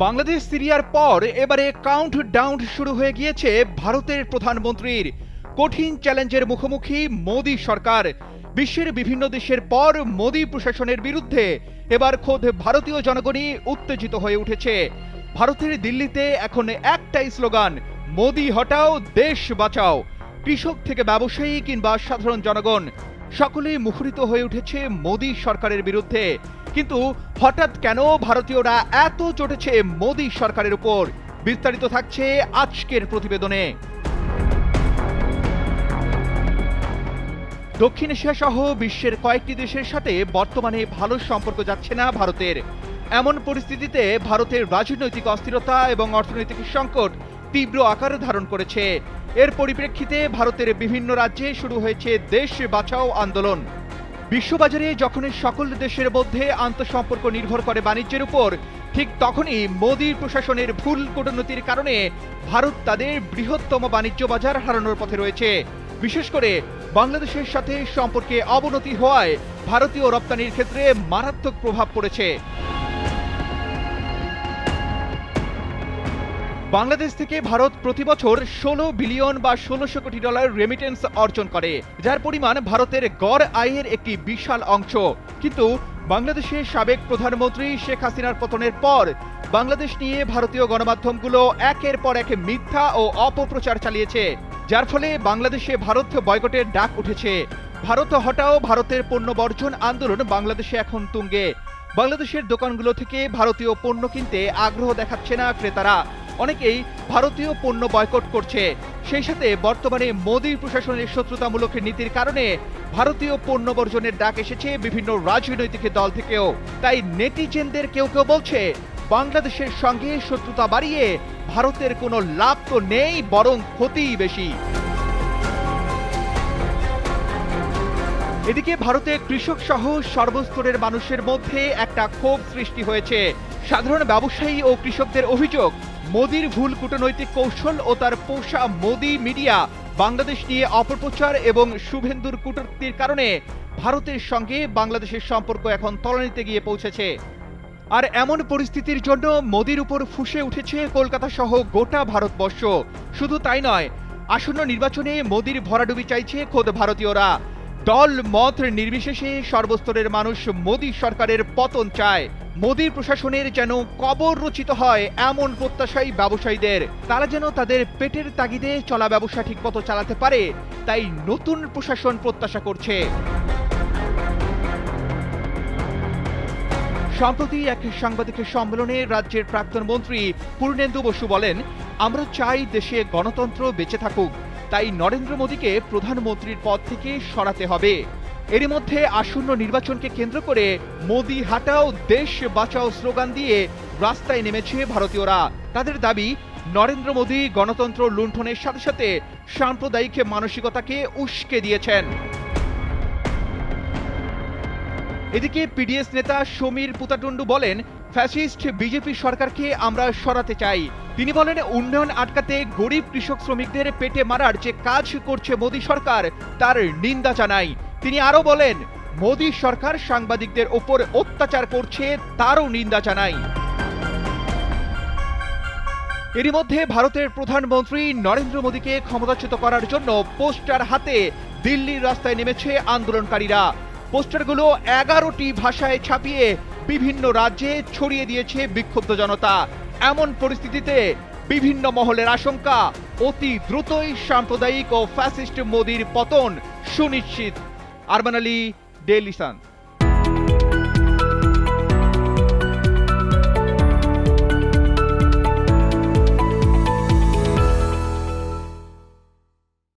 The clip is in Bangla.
বাংলাদেশ সিরিয়ার পর এবারে কাউন্টডাউন শুরু হয়ে গিয়েছে ভারতের প্রধানমন্ত্রীর। কঠিন চ্যালেঞ্জের মুখোমুখি মোদী সরকার। বিশ্বের বিভিন্ন দেশের পর মোদী প্রশাসনের বিরুদ্ধে এবার খোদ ভারতীয় জনগণই উত্তেজিত হয়ে উঠেছে। ভারতের দিল্লিতে এখন একটাই স্লোগান, মোদী হটাও দেশ বাঁচাও। কৃষক থেকে ব্যবসায়ী কিংবা সাধারণ জনগণ সকলেই মুখরিত হয়ে উঠেছে মোদী সরকারের বিরুদ্ধে। কিন্তু হঠাৎ কেন ভারতীয়রা এত চটেছে মোদী সরকারের উপর? বিস্তারিত থাকছে আজকের প্রতিবেদনে। দক্ষিণ এশিয়া সহ বিশ্বের কয়েকটি দেশের সাথে বর্তমানে ভালো সম্পর্ক যাচ্ছে না ভারতের। এমন পরিস্থিতিতে ভারতের রাজনৈতিক অস্থিরতা এবং অর্থনৈতিক সংকট তীব্র আকার ধারণ করেছে। এর পরিপ্রেক্ষিতে ভারতের বিভিন্ন রাজ্যে শুরু হয়েছে দেশ বাঁচাও আন্দোলন। বিশ্ববাজারে যখন সকল দেশের মধ্যে আন্তঃসম্পর্ক নির্ভর করে বাণিজ্যের উপর, ঠিক তখনই মোদী প্রশাসনের ভুল কূটনীতির কারণে ভারত তাদের বৃহত্তম বাণিজ্য বাজার হারানোর পথে রয়েছে। বিশেষ করে বাংলাদেশের সাথে সম্পর্কে অবনতি হওয়ায় ভারতীয় রপ্তানির ক্ষেত্রে মারাত্মক প্রভাব পড়েছে। বাংলাদেশ থেকে ভারত প্রতি বছর 16 বিলিয়ন বা 1600 কোটি ডলার রেমিটেন্স অর্জন করে, যার পরিমাণ ভারতের গড় আয়ের একটি বিশাল অংশ। কিন্তু বাংলাদেশের সাবেক প্রধানমন্ত্রী শেখ হাসিনার পতনের পর বাংলাদেশ নিয়ে ভারতীয় গণমাধ্যমগুলো একের পর এক মিথ্যা ও অপপ্রচার চালিয়েছে, যার ফলে বাংলাদেশে ভারত বয়কটের ডাক উঠেছে। ভারত হটাও ভারতের পণ্য বর্জন আন্দোলন বাংলাদেশে এখন তুঙ্গে। বাংলাদেশের দোকানগুলো থেকে ভারতীয় পণ্য কিনতে আগ্রহ দেখাচ্ছে না ক্রেতারা। অনেকেই ভারতীয় পণ্য বয়কট করছে। সেই সাথে বর্তমানে মোদী প্রশাসনের শত্রুতামূলক নীতির কারণে ভারতীয় পণ্য বর্জনের ডাক এসেছে বিভিন্ন রাজনৈতিক দল থেকেও। তাই নেটিজেনদের কেউ কেউ বলছে, বাংলাদেশের সঙ্গে শত্রুতা বাড়িয়ে ভারতের কোনো লাভ তো নেই, বরং ক্ষতিই বেশি। এদিকে ভারতে কৃষক সহ সর্বস্তরের মানুষের মধ্যে একটা ক্ষোভ সৃষ্টি হয়েছে। সাধারণ ব্যবসায়ী ও কৃষকদের অভিযোগ, মোদীর ভুল কূটনৈতিক কৌশল ও তার পোষা মোদী মিডিয়া বাংলাদেশ নিয়ে অপপ্রচার এবং শুভেন্দুর কূটনীতির কারণে ভারতের সঙ্গে বাংলাদেশের সম্পর্ক এখন তলানিতে গিয়ে পৌঁছেছে। আর এমন পরিস্থিতির জন্য মোদীর উপর ফুঁসে উঠেছে কলকাতা সহ গোটা ভারতবর্ষ। শুধু তাই নয়, আসন্ন নির্বাচনে মোদীর ভরাডুবি চাইছে খোদ ভারতীয়রা। দল মত নির্বিশেষে সর্বস্তরের মানুষ মোদী সরকারের পতন চায়। মোদী প্রশাসনের যেন কবর রচিত হয় এমন প্রত্যাশাই ব্যবসায়ীদের। তারা যেন তাদের পেটের তাগিদে চলা ব্যবসা ঠিকমতো চালাতে পারে, তাই নতুন প্রশাসন প্রত্যাশা করছে। সম্প্রতি এক সাংবাদিক সম্মেলনে রাজ্যের প্রাক্তন মন্ত্রী পূর্ণেন্দু বসু বলেন, আমরা চাই দেশে গণতন্ত্র বেঁচে থাকুক, তাই নরেন্দ্র মোদীকে প্রধানমন্ত্রীর পদ থেকে সরাতে হবে। এরই মধ্যে আসন্ন নির্বাচনকে কেন্দ্র করে মোদী হাটাও দেশ বাঁচাও স্লোগান দিয়ে রাস্তায় নেমেছে ভারতীয়রা। তাদের দাবি, নরেন্দ্র মোদী গণতন্ত্র লুণ্ঠনের সাথে সাথে সাম্প্রদায়িক মানসিকতাকে উস্কে দিয়েছেন। এদিকে পিডিএস নেতা সমীর পুতাটুন্ডু বলেন, ফ্যাসিস্ট বিজেপি সরকারকে আমরা সরাতে চাই। তিনি বলেন, উন্নয়ন আটকাতে গরিব কৃষক শ্রমিকদের পেটে মারার যে কাজ করছে মোদী সরকার, তার নিন্দা জানাই। তিনি আরো বলেন, মোদী সরকার সাংবাদিকদের ওপর অত্যাচার করছে, তারও নিন্দা জানাই। এরই মধ্যে ভারতের প্রধানমন্ত্রী নরেন্দ্র মোদীকে ক্ষমতাচ্যুত করার জন্য পোস্টার হাতে দিল্লির রাস্তায় নেমেছে আন্দোলনকারীরা। পোস্টারগুলো 11টি ভাষায় ছাপিয়ে বিভিন্ন রাজ্যে ছড়িয়ে দিয়েছে বিক্ষুব্ধ জনতা। এমন পরিস্থিতিতে বিভিন্ন মহলের আশঙ্কা, অতি দ্রুতই সাম্প্রদায়িক ও ফ্যাসিস্ট মোদীর পতন সুনিশ্চিত। Arman Ali, Daily Sun.